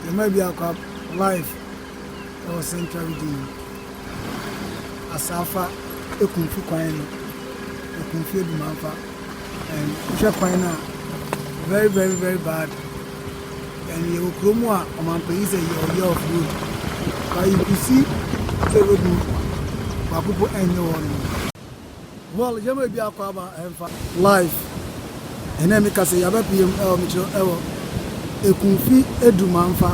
There might be a cup life or central region. Asafa, EKUMFI Kwani, EKUMFI EDUMAFA, and Usha Kwana, very, very, very bad. And you Kromwa, among police, a year of road. But you can see the road, Babu and your own. Well, you may be a kwaba life. And then because you have a PML, EKUMFI EDUMAFA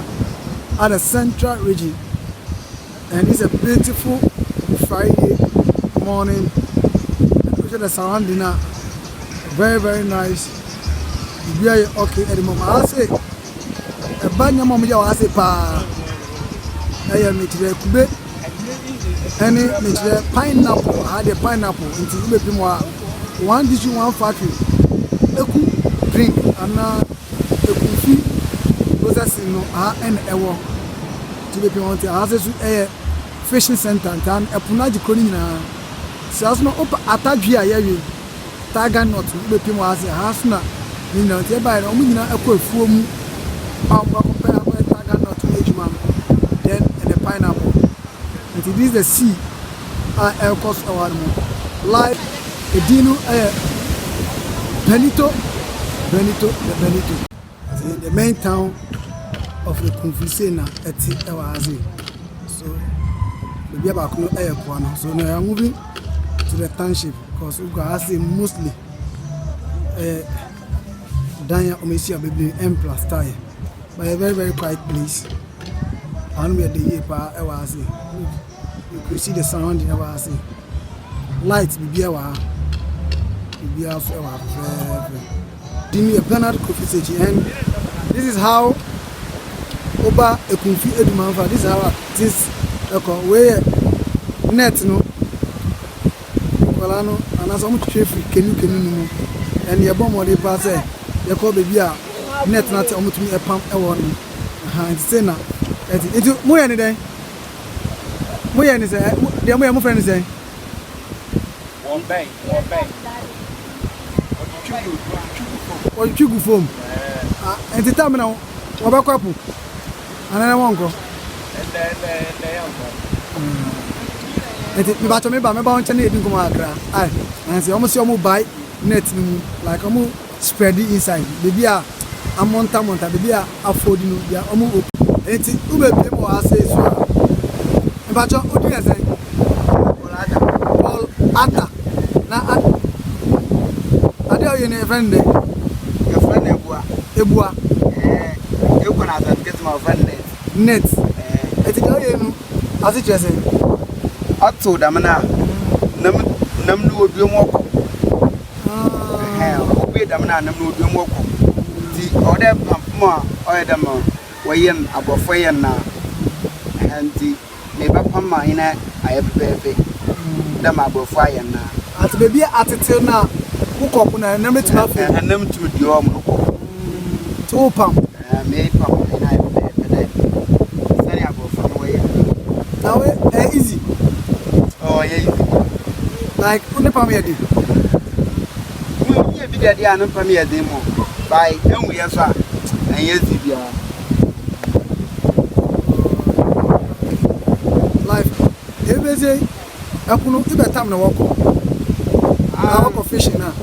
at the central region. And it's a beautiful Friday morning. Look at the surrounding now. Very, very nice. Very okay at the moment. I say, a banya mom, I say, pa. I am making kube. And pineapple. I had a pineapple until you make more. One dish, one factory. Eku drink and EKUMFI processing no and ewo. To be wanted, I say, fishing center and a punaji colina. Says no up Atagia, Taga not to be Pimoise, Hasna, you know, thereby Omina a quick foam, compare with Taga not to Edgeman, then and a pineapple. And it is the sea, air cost of animal. Life, a dino, Benito, the main town of the EKUMFI at Ewazi. So, we have a airport, so now I'm moving to the township because we got mostly Danya Omesia baby M plus tire, but a very, very quiet place. And we are the year you could see the surrounding of us. Lights be here, be also give me a Bernard coffee and this is how Oba EKUMFI EDUMAFA. This is how this. Where net no no and as I'm traffic can you and your bomb or the pass you call baby net not almost me a pump a warning and say now it's more any day more any say the more friend say one bank or you go foam and the time now what about couple and I won't go. But me bound to need to go and say almost your buy net like spread it inside. Baby, a monta, baby, affording you are almost and Uber people are saying so. But what do you say? All Ata. Now, I tell you, your friend, Ebua, you can get my friend net. As it just said, I told them now, Nam would be more. Obey them now, Nam would be more. The other pump more, or them way in above fire now. And the neighbor Pama in I have baby. Them above fire now. At baby at it till now, hook up and never to have and them to the arm. Two pump, may pump and I have baby. Now easy. Oh yeah. Like only pamia di. We be there and pamia demo. By and we answer and yes bia. Life. Every say I kuno ibe time na work. I work fishing now.